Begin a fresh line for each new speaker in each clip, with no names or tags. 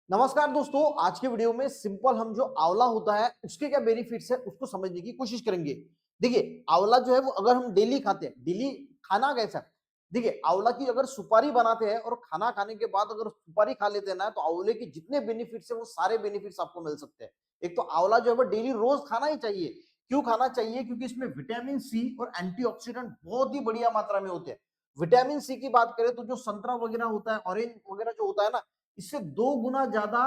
नमस्कार दोस्तों, आज के वीडियो में सिंपल हम जो आंवला होता है उसके क्या बेनिफिट्स है उसको समझने की कोशिश करेंगे। देखिए आंवला जो है वो अगर हम डेली खाते हैं, डेली खाना कैसा है? देखिए आंवला की अगर सुपारी बनाते हैं और खाना खाने के बाद अगर सुपारी खा लेते हैं ना तो आंवले के जितने बेनिफिट्स है वो सारे बेनिफिट्स आपको मिल सकते हैं। एक तो आंवला जो है वो डेली रोज खाना ही चाहिए। क्यों खाना चाहिए? क्योंकि इसमें विटामिन सी और एंटीऑक्सीडेंट बहुत ही बढ़िया मात्रा में होते हैं। विटामिन सी की बात करें तो जो संतरा वगैरह होता है, ऑरेंज वगैरह जो होता है ना, इससे 2 गुना ज्यादा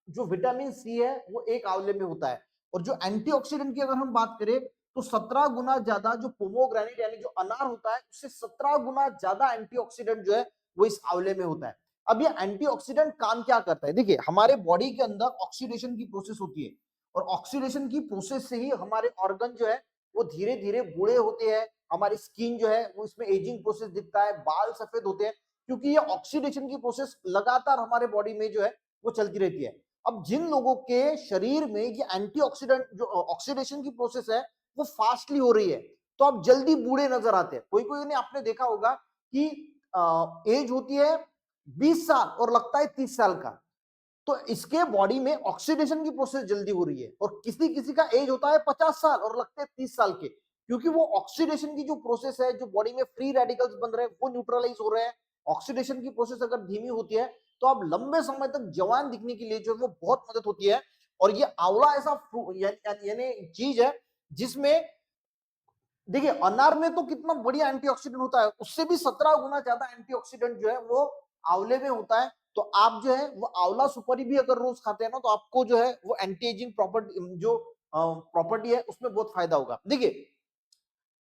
जो विटामिन सी है वो एक आंवले में होता है। और जो एंटीऑक्सीडेंट की अगर हम बात करें तो 17 गुना ज्यादा जो पोमोग्रेनेट यानी जो अनार होता है उससे 17 गुना ज्यादा एंटीऑक्सीडेंट जो है वो इस आंवले में होता है। अब ये एंटीऑक्सीडेंट काम क्या करता है? देखिए हमारे बॉडी के अंदर ऑक्सीडेशन की प्रोसेस होती है और ऑक्सीडेशन की प्रोसेस से ही हमारे ऑर्गन जो है वो धीरे धीरे बूढ़े होते हैं। हमारी स्किन जो है वो इसमें एजिंग प्रोसेस दिखता है, बाल सफेद होते हैं, क्योंकि ये ऑक्सीडेशन की प्रोसेस लगातार हमारे बॉडी में जो है वो चलती रहती है। अब जिन लोगों के शरीर में ये एंटीऑक्सीडेंट जो ऑक्सीडेशन की प्रोसेस है वो फास्टली हो रही है तो आप जल्दी बूढ़े नजर आते हैं। कोई कोई ने आपने देखा होगा कि एज होती है 20 साल और लगता है 30 साल का। तो इसके बॉडी में ऑक्सीडेशन की प्रोसेस जल्दी हो रही है। और किसी किसी का एज होता है 50 साल और लगते हैं 30 साल के, क्योंकि वो ऑक्सीडेशन की जो प्रोसेस है, जो बॉडी में फ्री रेडिकल्स बन रहे हैं वो न्यूट्रलाइज हो रहे हैं। ऑक्सीडेशन की प्रोसेस अगर धीमी होती है तो आप लंबे समय तक जवान दिखने के लिए जो है वो बहुत मदद होती है। और ये आंवला ऐसा यानी चीज है जिसमें देखिए अनार में तो कितना बढ़िया एंटीऑक्सीडेंट होता है, उससे भी 17 गुना ज्यादा एंटीऑक्सीडेंट जो है वो आंवले में होता है। तो आप जो है वो आंवला सुपारी भी अगर रोज खाते हैं ना तो आपको जो है वो एंटी एजिंग प्रॉपर्टी जो प्रॉपर्टी है उसमें बहुत फायदा होगा। देखिए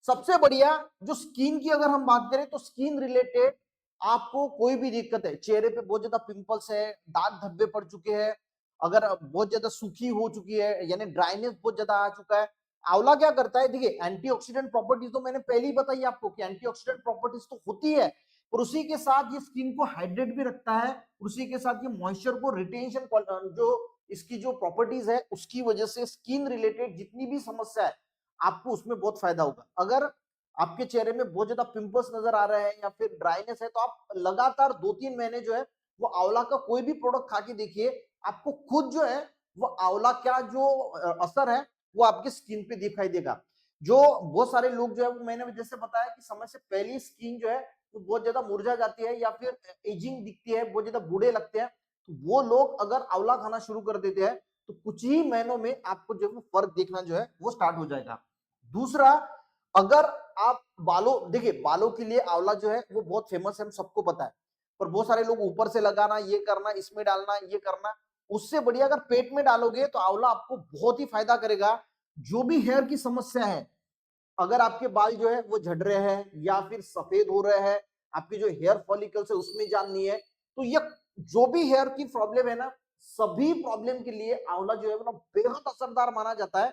सबसे बढ़िया जो स्किन की अगर हम बात करें तो स्किन रिलेटेड आपको कोई भी दिक्कत है, चेहरे पे बहुत ज्यादा पिंपल्स है, दाग धब्बे पड़ चुके हैं, अगर बहुत ज्यादा सूखी हो चुकी है यानी ड्राइनेस बहुत ज्यादा आ चुका है, आंवला क्या करता है? देखिए एंटीऑक्सीडेंट प्रॉपर्टीज तो मैंने पहले ही बताई आपको कि एंटीऑक्सीडेंट प्रॉपर्टीज तो होती है, और उसी के साथ ये स्किन को हाइड्रेट भी रखता है, उसी के साथ ये मॉइस्चर को रिटेंशन जो इसकी जो प्रॉपर्टीज है उसकी वजह से स्किन रिलेटेड जितनी भी समस्या है आपको उसमें बहुत फायदा होगा। अगर आपके चेहरे में बहुत ज्यादा पिंपल्स नजर आ रहे हैं या फिर ड्राइनेस है तो आप लगातार 2-3 महीने जो है वो आंवला का कोई भी प्रोडक्ट खा के देखिए, आपको खुद जो है वो आंवला का जो असर है वो आपके स्किन पे दिखाई देगा। जो बहुत सारे लोग जो है वो मैंने जैसे बताया कि समय से पहले स्किन जो है वो बहुत ज्यादा मुरझा जाती है या फिर एजिंग दिखती है, बहुत ज्यादा बूढ़े लगते हैं, तो वो लोग अगर आंवला खाना शुरू कर देते हैं तो कुछ ही महीनों में आपको जो है फर्क देखना जो है वो स्टार्ट हो जाएगा। दूसरा, अगर आप बालों देखिए बालों के लिए आंवला जो है वो बहुत फेमस है, हम सबको पता है, पर बहुत सारे लोग ऊपर से लगाना, ये करना, इसमें डालना, ये करना, उससे बढ़िया अगर पेट में डालोगे तो आंवला आपको बहुत ही फायदा करेगा। जो भी हेयर की समस्या है, अगर आपके बाल जो है वो झड़ रहे हैं या फिर सफेद हो रहे हैं, आपकी जो हेयर फॉलिकल्स है उसमें जान नहीं है, तो ये जो भी हेयर की प्रॉब्लम है ना, सभी प्रॉब्लम के लिए आंवला जो है वो ना बेहद असरदार माना जाता है।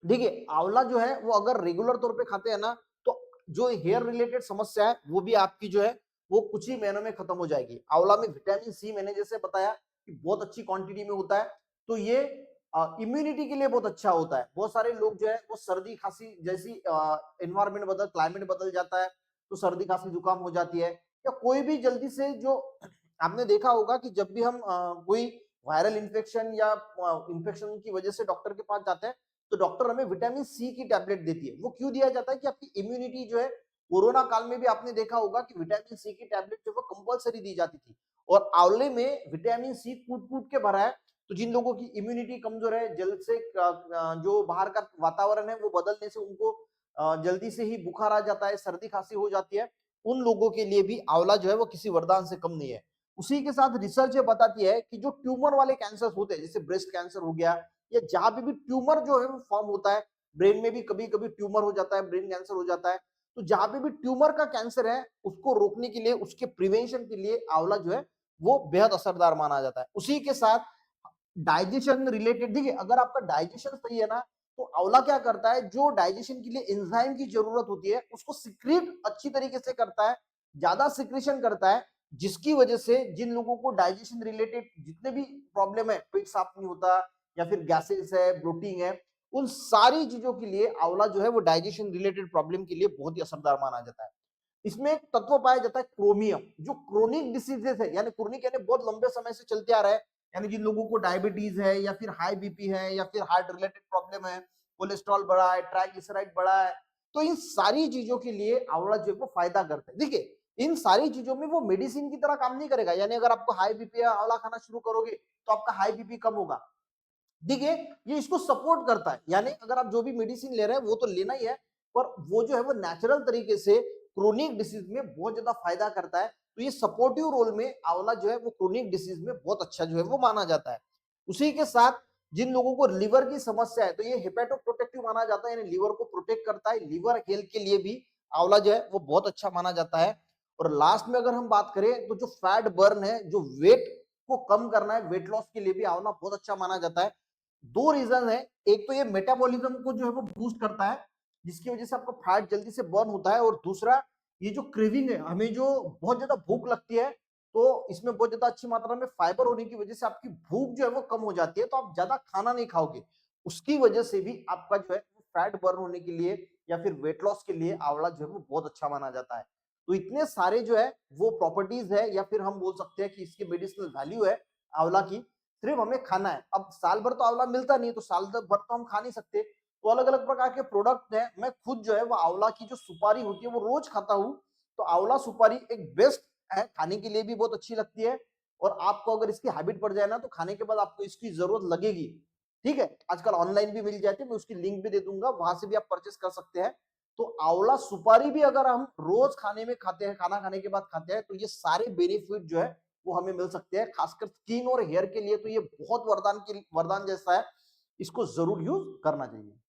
देखिए आंवला जो है वो अगर रेगुलर तौर पे खाते हैं ना तो जो हेयर रिलेटेड समस्या है वो भी आपकी जो है वो कुछ ही महीनों में खत्म हो जाएगी। आंवला में विटामिन सी मैंने जैसे बताया कि बहुत अच्छी क्वांटिटी में होता है, तो ये इम्यूनिटी के लिए बहुत अच्छा होता है। बहुत सारे लोग जो है वो सर्दी खांसी जैसी एनवायरमेंट बदल क्लाइमेट बदल जाता है तो सर्दी खांसी जुकाम हो जाती है, या कोई भी जल्दी से जो आपने देखा होगा कि जब भी हम कोई वायरल इन्फेक्शन या इन्फेक्शन की वजह से डॉक्टर के पास जाते हैं तो डॉक्टर हमें विटामिन सी की टैबलेट देती है। वो क्यों दिया जाता है कि आपकी इम्यूनिटी जो है, कोरोना काल में भी आपने देखा होगा कि विटामिन सी की टैबलेट जो है कंपलसरी दी जाती थी। और आंवले में विटामिन सी कूट कूट के भरा है, तो जिन लोगों की इम्यूनिटी कमजोर है, जल्द से जो बाहर का वातावरण है वो बदलने से उनको जल्दी से ही बुखार आ जाता है, सर्दी खांसी हो जाती है, उन लोगों के लिए भी आंवला जो है वो किसी वरदान से कम नहीं है। उसी के साथ रिसर्च ये बताती है कि जो ट्यूमर वाले कैंसर होते हैं, जैसे ब्रेस्ट कैंसर हो गया या जहां पे भी ट्यूमर जो है वो फॉर्म होता है, ब्रेन में भी कभी कभी ट्यूमर हो जाता है, ब्रेन कैंसर हो जाता है, तो जहां पे भी ट्यूमर का कैंसर है उसको रोकने के लिए, उसके प्रिवेंशन के लिए आंवला जो है वो बेहद असरदार माना जाता है। उसी के साथ डाइजेशन रिलेटेड, देखिए अगर आपका डाइजेशन सही है ना तो आंवला क्या करता है, जो डाइजेशन के लिए एंजाइम की जरूरत होती है उसको सिक्रीट अच्छी तरीके से करता है, ज्यादा सिक्रेशन करता है, जिसकी वजह से जिन लोगों को डाइजेशन रिलेटेड जितने भी प्रॉब्लम है, पेट साफ नहीं होता या फिर गैसेस है, ब्लोटिंग है, उन सारी चीजों के लिए आंवला जो है वो डाइजेशन रिलेटेड प्रॉब्लम के लिए बहुत ही असरदार माना जाता है। इसमें एक तत्व पाया जाता है क्रोमियम, जो क्रोनिक डिसीजेस है, यानी क्रोनिक यानी बहुत लंबे समय से चलते आ रहा है, यानी जिन लोगों को डायबिटीज है या फिर हाई बीपी है या फिर हार्ट रिलेटेड प्रॉब्लम है, कोलेस्ट्रॉल बढ़ा है, ट्राइग्लिसराइड बढ़ा है, तो इन सारी चीजों के लिए आंवला जो है वो फायदा करता है। देखिए इन सारी चीजों में वो मेडिसिन की तरह काम नहीं करेगा, यानी अगर आपको हाई बीपी है, आंवला खाना शुरू करोगे तो आपका हाई बीपी कम होगा। देखिए ये इसको सपोर्ट करता है, यानी अगर आप जो भी मेडिसिन ले रहे हैं वो तो लेना ही है, पर वो जो है वो नेचुरल तरीके से क्रोनिक डिसीज में बहुत ज्यादा फायदा करता है। तो ये सपोर्टिव रोल में आंवला जो है वो क्रोनिक डिसीज में बहुत अच्छा जो है वो माना जाता है। उसी के साथ जिन लोगों को लिवर की समस्या है तो ये हेपेटोप्रोटेक्टिव माना जाता है, यानी लिवर को प्रोटेक्ट करता है, लिवर हेल्थ के लिए भी आंवला जो है वो बहुत अच्छा माना जाता है। और लास्ट में अगर हम बात करें तो जो फैट बर्न है, जो वेट को कम करना है, वेट लॉस के लिए भी आंवला बहुत अच्छा माना जाता है। दो रीजन है, एक तो ये मेटाबॉलिज्म को जो है वो बूस्ट करता है जिसकी वजह से आपका फैट जल्दी से बर्न होता है, और दूसरा ये जो क्रेविंग है, हमें जो बहुत ज्यादा भूख लगती है तो इसमें बहुत ज्यादा अच्छी मात्रा में फाइबर होने की वजह से आपकी भूख जो है वो कम हो जाती है, तो आप ज्यादा खाना नहीं खाओगे, उसकी वजह से भी आपका जो है फैट बर्न होने के लिए या फिर वेट लॉस के लिए आंवला जो है वो बहुत अच्छा माना जाता है। तो इतने सारे जो है वो प्रॉपर्टीज है, या फिर हम बोल सकते हैं कि इसकी मेडिसिनल वैल्यू है आंवला की, सिर्फ हमें खाना है। अब साल भर तो आंवला मिलता नहीं, तो साल भर तो हम खा नहीं सकते, तो अलग अलग प्रकार के प्रोडक्ट है। मैं खुद जो है वो आंवला की जो सुपारी होती है वो रोज खाता हूँ, तो आंवला सुपारी एक बेस्ट है, खाने के लिए भी बहुत अच्छी लगती है, और आपको अगर इसकी हैबिट पड़ जाए ना तो खाने के बाद आपको इसकी जरूरत लगेगी। ठीक है, आजकल ऑनलाइन भी मिल जाती है, मैं उसकी लिंक भी दे दूंगा, वहां से भी आप परचेस कर सकते हैं। तो आंवला सुपारी भी अगर हम रोज खाने में खाते हैं, खाना खाने के बाद खाते हैं, तो ये सारे बेनिफिट जो है वो हमें मिल सकते हैं। खासकर स्किन और हेयर के लिए तो ये बहुत वरदान जैसा है, इसको जरूर यूज करना चाहिए।